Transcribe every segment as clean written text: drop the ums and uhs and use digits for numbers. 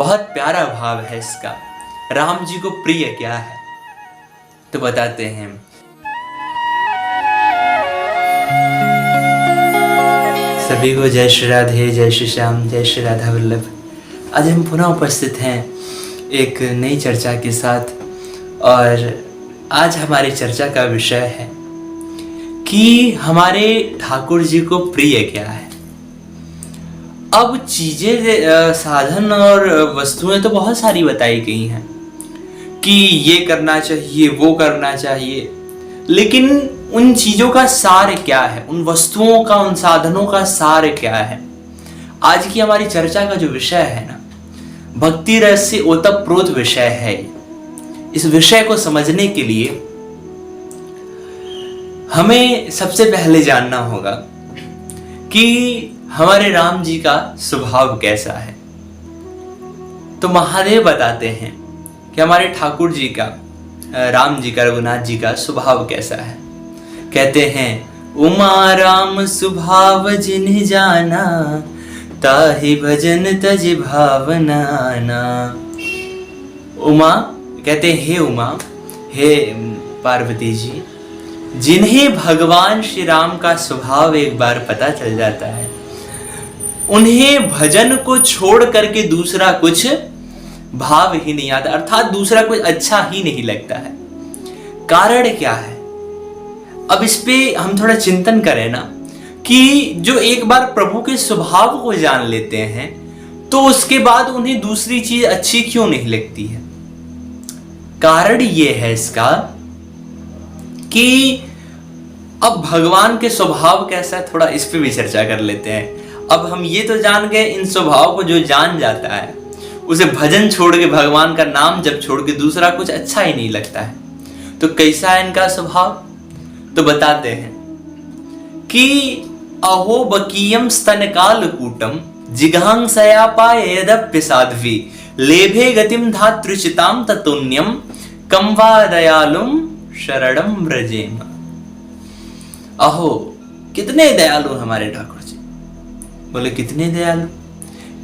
बहुत प्यारा भाव है इसका। राम जी को प्रिय क्या है तो बताते हैं। सभी को जय श्री राधे, जय श्री श्याम, जय श्री राधा वल्लभ। आज हम पुनः उपस्थित हैं एक नई चर्चा के साथ और आज हमारी चर्चा का विषय है कि हमारे ठाकुर जी को प्रिय क्या है। अब चीजें, साधन और वस्तुएं तो बहुत सारी बताई गई हैं कि ये करना चाहिए, वो करना चाहिए, लेकिन उन चीजों का सार क्या है, उन वस्तुओं का, उन साधनों का सार क्या है। आज की हमारी चर्चा का जो विषय है ना, भक्ति रस से ओतप्रोत विषय है। इस विषय को समझने के लिए हमें सबसे पहले जानना होगा कि हमारे राम जी का स्वभाव कैसा है। तो महादेव बताते हैं कि हमारे ठाकुर जी का, राम जी का, रघुनाथ जी का स्वभाव कैसा है। कहते हैं, उमा राम स्वभाव जिन्ह जाना, ताहि भजन तज भावना ना। उमा कहते हैं, हे उमा, हे पार्वती जी, जिन्हें भगवान श्री राम का स्वभाव एक बार पता चल जाता है, उन्हें भजन को छोड़ करके दूसरा कुछ भाव ही नहीं आता, अर्थात दूसरा कुछ अच्छा ही नहीं लगता है। कारण क्या है? अब इस पे हम थोड़ा चिंतन करें ना कि जो एक बार प्रभु के स्वभाव को जान लेते हैं तो उसके बाद उन्हें दूसरी चीज अच्छी क्यों नहीं लगती है। कारण ये है इसका कि अब भगवान के स्वभाव कैसा है, थोड़ा इस पे भी चर्चा कर लेते हैं। अब हम ये तो जान गए, इन स्वभाव को जो जान जाता है उसे भजन छोड़ के, भगवान का नाम जब छोड़ के दूसरा कुछ अच्छा ही नहीं लगता है। तो कैसा है इनका स्वभाव? तो बताते हैं कि अहो बकीयम स्तनकाल कूटम जिघांसया पायेदप्य साध्वी लेभे गतिम धातृचिताम ततुन्यम कम वा दयालुम शरणम व्रजेम। अहो कितने दयालु हमारे ठाकुर जी। बोले कितने दयालु?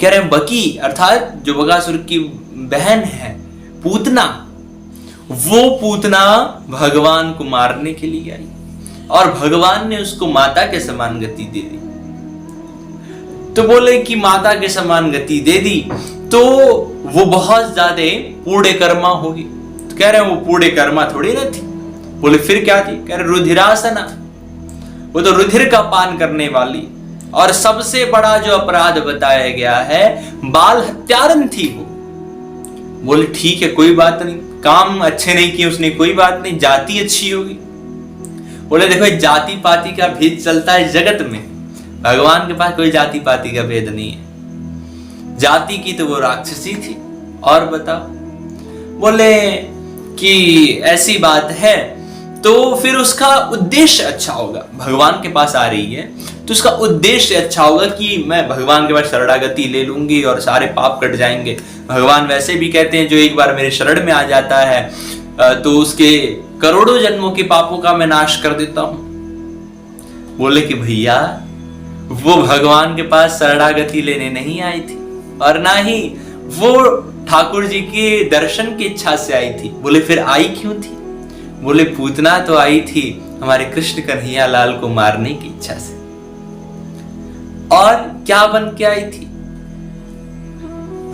कह रहे बकी अर्थात जो बकासुर की बहन है, पूतना, वो पूतना भगवान को मारने के लिए आई और भगवान ने उसको माता के समान गति दे दी। तो बोले कि माता के समान गति दे दी तो वो बहुत ज्यादा पूर्ण कर्मा होगी। तो कह रहे वो पूर्ण कर्मा थोड़ी ना थी। बोले फिर क्या थी? कह रहे रुधिरासना, वो तो रुधिर का पान करने वाली, और सबसे बड़ा जो अपराध बताया गया है बाल हत्यारन थी वो। बोले ठीक है, कोई बात नहीं, काम अच्छे नहीं किए उसने, कोई बात नहीं, जाति अच्छी होगी। बोले देखो जाति पाति का भेद चलता है जगत में, भगवान के पास कोई जाति पाति का भेद नहीं है। जाति की तो वो राक्षसी थी। और बताओ, बोले कि ऐसी बात है तो फिर उसका उद्देश्य अच्छा होगा। भगवान के पास आ रही है तो उसका उद्देश्य अच्छा होगा कि मैं भगवान के पास शरणागति ले लूंगी और सारे पाप कट जाएंगे। भगवान वैसे भी कहते हैं जो एक बार मेरे शरण में आ जाता है तो उसके करोड़ों जन्मों के पापों का मैं नाश कर देता हूं। बोले कि भैया वो भगवान के पास शरणागति लेने नहीं आई थी और ना ही वो ठाकुर जी के दर्शन की इच्छा से आई थी। बोले फिर आई क्यों थी? बोले पूतना तो आई थी हमारे कृष्ण कन्हैया लाल को मारने की इच्छा से। और क्या बन के आई थी?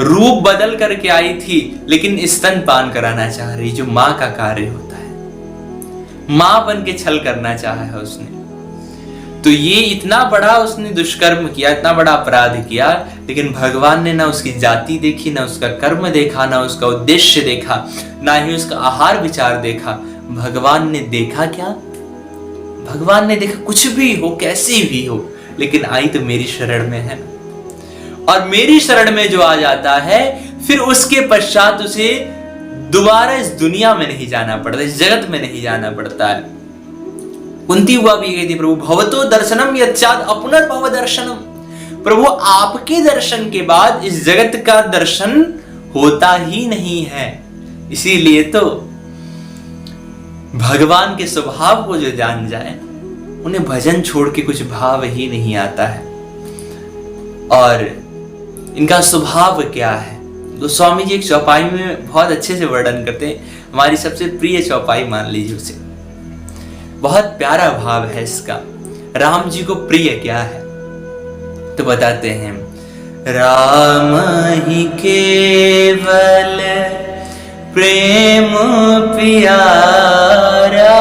रूप बदल करके आई थी, लेकिन स्तनपान कराना चाह रही, जो मां का कार्य होता है। मां बन के छल करना चाहा है उसने। तो ये इतना बड़ा उसने दुष्कर्म किया, इतना बड़ा अपराध किया, लेकिन भगवान ने ना उसकी जाति देखी, ना उसका कर्म देखा, ना उसका उद्देश्य देखा, ना ही उसका आहार विचार देखा। भगवान ने देखा क्या? भगवान ने देखा कुछ भी हो, कैसी भी हो, लेकिन आई तो मेरी शरण में है। और मेरी शरण में जो आ जाता है फिर उसके पश्चात उसे दोबारा इस दुनिया में नहीं जाना पड़ता, इस जगत में नहीं जाना पड़ता है। कुंती हुआ भी कहती प्रभु भवतो दर्शनम यच्चाद अपुनर्भव दर्शनम। प्रभु आपके दर्शन के बाद इस जगत का दर्शन होता ही नहीं है। इसीलिए तो भगवान के स्वभाव को जो जान जाए उन्हें भजन छोड़ के कुछ भाव ही नहीं आता है। और इनका स्वभाव क्या है गोस्वामी जी एक चौपाई में बहुत अच्छे से वर्णन करते हैं, हमारी सबसे प्रिय चौपाई मान लीजिए उसे। बहुत प्यारा भाव है इसका। राम जी को प्रिय क्या है तो बताते हैं, राम ही केवल प्रेम प्यारा,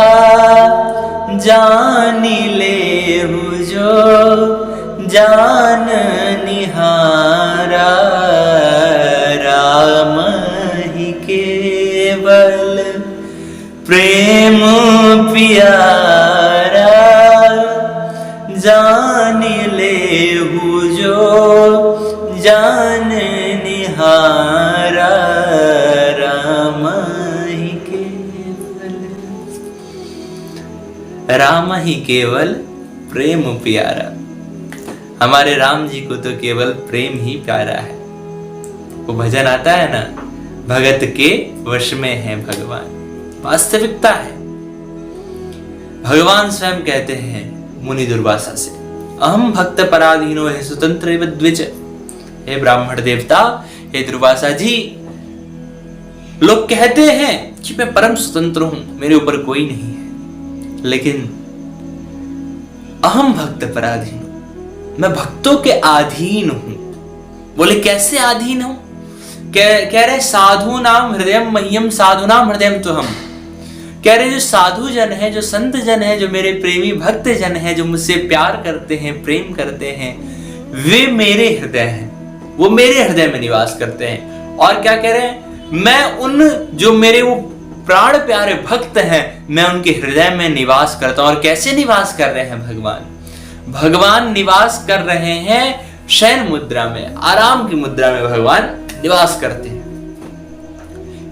जान ले जो जान निहारा। राम ही केवल प्रेम प्यारा, जान ले जो जान निहारा। राम ही केवल प्रेम प्यारा। हमारे राम जी को तो केवल प्रेम ही प्यारा है। वो भजन आता है ना, भगत के वश में है भगवान, वास्तविकता है। भगवान स्वयं कहते हैं मुनि दुर्वासा से, अहम भक्त पराधीनो है स्वतंत्र द्विज। हे ब्राह्मण देवता, हे दुर्वासा जी, लोग कहते हैं कि मैं परम स्वतंत्र हूं, मेरे ऊपर कोई नहीं है, लेकिन अहम भक्त पराधीन हूं, मैं भक्तों के अधीन हूं। बोले कैसे अधीन हूं? कह रहे साधु नाम हृदयम मह्यम साधु नाम हृदयम तो हम कह रहे जो साधु जन है, जो संत जन है, जो मेरे प्रेमी भक्त जन है, जो मुझसे प्यार करते हैं, प्रेम करते हैं, वे मेरे हृदय हैं, वो मेरे हृदय में निवास करते हैं। और क्या कह रहे हैं, मैं उन जो मेरे वो प्राण प्यारे भक्त हैं, मैं उनके हृदय में निवास करता हूं। और कैसे निवास कर रहे हैं भगवान? भगवान निवास कर रहे हैं शयन मुद्रा में, आराम की मुद्रा में भगवान निवास करते हैं।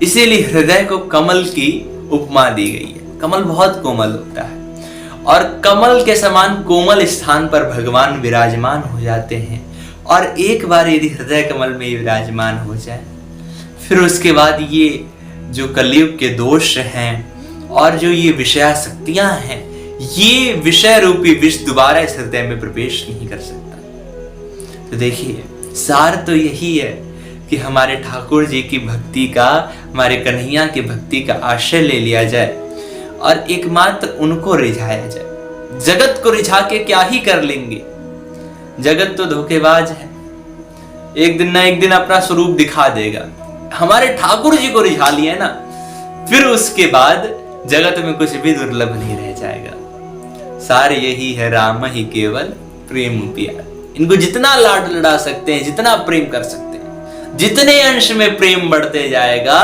इसीलिए हृदय को कमल की उपमा दी गई है। कमल बहुत कोमल होता है और कमल के समान कोमल स्थान पर भगवान विराजमान हो जाते हैं। और एक बार यदि हृदय कमल में विराजमान हो जाए, फिर उसके बाद ये जो कलयुग के दोष हैं और जो ये विषयासक्तियां हैं, ये विषय रूपी विष दोबारा इस हृदय में प्रवेश नहीं कर सकता। तो देखिए, सार तो यही है कि हमारे ठाकुर जी की भक्ति का, हमारे कन्हैया की भक्ति का आश्रय ले लिया जाए और एकमात्र उनको रिझाया जाए। जगत को रिझा के क्या ही कर लेंगे? जगत तो धोखेबाज है, एक दिन ना एक दिन अपना स्वरूप दिखा देगा। हमारे ठाकुर जी को रिझा लिया ना, फिर उसके बाद जगत में कुछ भी दुर्लभ नहीं रह जाएगा। सार यही है, राम ही केवल प्रेम प्यार। इनको जितना लाड लड़ा सकते हैं, जितना प्रेम कर सकते हैं, जितने अंश में प्रेम बढ़ते जाएगा,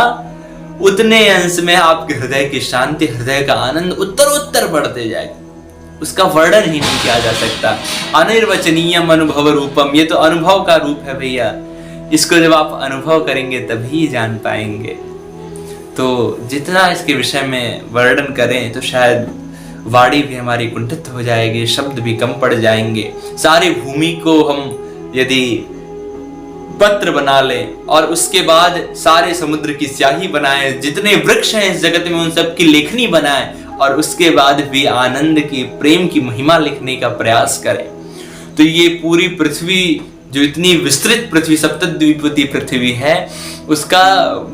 उतने अंश में आपके हृदय की शांति, हृदय का आनंद उत्तरोत्तर बढ़ते जाएगा। उसका वर्णन ही नहीं किया जा सकता। अनिर्वचनीयम अनुभव रूपम, ये तो अनुभव का रूप है भैया। इसको जब आप अनुभव करेंगे तभी जान पाएंगे। तो जितना इसके विषय में वर्णन करें तो शायद वाणी भी हमारी कुंठित हो जाएगी, शब्द भी कम पड़ जाएंगे। सारी भूमि को हम यदि पत्र बना लें और उसके बाद सारे समुद्र की स्याही बनाएं, जितने वृक्ष हैं इस जगत में उन सब की लेखनी बनाएं और उसके बाद भी आनंद की, प्रेम की महिमा लिखने का प्रयास करें, तो ये पूरी पृथ्वी, जो इतनी विस्तृत पृथ्वी, सप्तद्वीपवती पृथ्वी है, उसका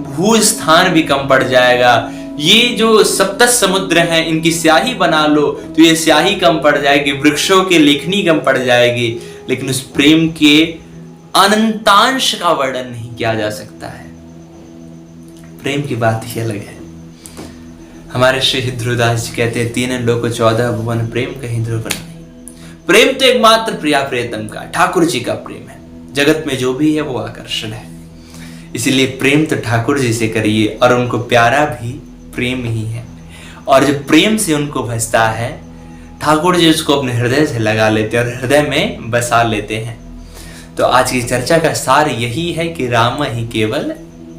भू स्थान भी कम पड़ जाएगा। ये जो सप्त समुद्र हैं, इनकी स्याही बना लो तो ये स्याही कम पड़ जाएगी, वृक्षों की लेखनी कम पड़ जाएगी, लेकिन उस प्रेम के अनंतांश का वर्णन नहीं किया जा सकता है। प्रेम की बात ही अलग है। हमारे श्री ध्रुवदास जी कहते हैं, 3 लोक 14 भुवन प्रेम कहीं ध्रुव नहीं। प्रेम तो एकमात्र प्रिया प्रियतम का, ठाकुर जी का प्रेम है। जगत में जो भी है वो आकर्षण है। इसीलिए प्रेम तो ठाकुर जी से करिए और उनको प्यारा भी प्रेम ही है। और जब प्रेम से उनको भजता है, ठाकुर जी उसको अपने हृदय से लगा लेते हैं और हृदय में बसा लेते हैं। तो आज की चर्चा का सार यही है कि राम ही केवल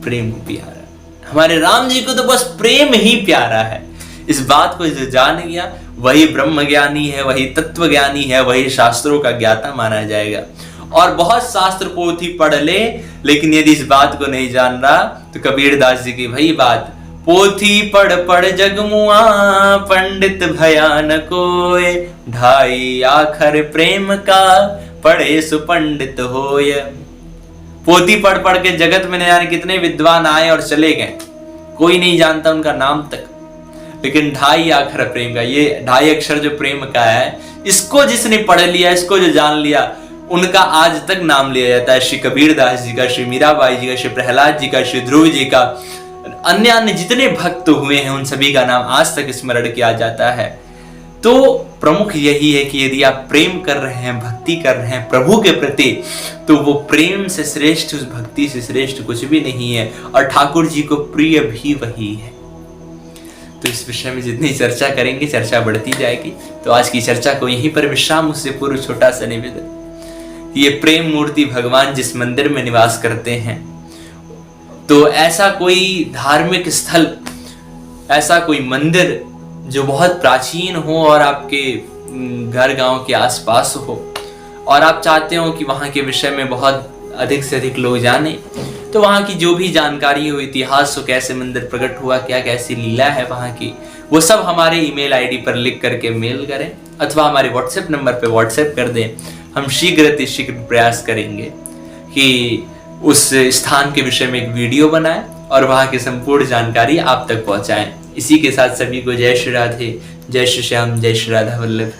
प्रेम प्यारा। हमारे राम जी को तो बस प्रेम ही प्यारा है। इस बात को जो जान गया वही ब्रह्म ज्ञानी है, वही तत्व ज्ञानी है, वही शास्त्रों का ज्ञाता माना जाएगा। और बहुत शास्त्र पोथी पढ़ ले, लेकिन यदि इस बात को नहीं जान रहा तो कबीर दास जी की वही बात, पोथी पढ़ पढ़ जगमुआ पंडित भयान कोय, ढाई आखर प्रेम का पढ़े सुपंडित होय। पोथी पढ़ पढ़ के जगत में न जाने कितने विद्वान आए और चले गए, कोई नहीं जानता उनका नाम तक। लेकिन 2.5 अक्षर प्रेम का, ये 2.5 अक्षर जो प्रेम का है, इसको जिसने पढ़ लिया, इसको जो जान लिया, उनका आज तक नाम लिया जाता है। श्री कबीरदास जी का, श्री मीराबाई जी का, श्री प्रहलाद जी का, श्री ध्रुव जी का, अन्य अन्य जितने भक्त हुए हैं उन सभी का नाम आज तक स्मरण किया जाता है। तो प्रमुख यही है कि यदि आप प्रेम कर रहे हैं, भक्ति कर रहे हैं प्रभु के प्रति, तो वो प्रेम से श्रेष्ठ, उस भक्ति से श्रेष्ठ कुछ भी नहीं है, और ठाकुर जी को प्रिय भी वही है। तो इस विषय में जितनी चर्चा करेंगे चर्चा बढ़ती जाएगी। तो आज की चर्चा को यहीं पर विश्राम। उससे पूर्व छोटा सा निवेदन, ये प्रेम मूर्ति भगवान जिस मंदिर में निवास करते हैं, तो ऐसा कोई धार्मिक स्थल, ऐसा कोई मंदिर जो बहुत प्राचीन हो और आपके घर गांव के आसपास हो, और आप चाहते हो कि वहां के विषय में बहुत अधिक से अधिक लोग जाने, तो वहाँ की जो भी जानकारी हो, इतिहास हो, कैसे मंदिर प्रकट हुआ, क्या कैसी लीला है वहाँ की, वो सब हमारे ईमेल आईडी पर लिख करके मेल करें, अथवा हमारे व्हाट्सएप नंबर पे व्हाट्सएप कर दें। हम शीघ्र प्रयास करेंगे कि उस स्थान के विषय में एक वीडियो बनाएं और वहाँ की संपूर्ण जानकारी आप तक पहुँचाएं। इसी के साथ सभी को जय श्री राधे, जय श्री श्याम, जय श्री राधा वल्लभ।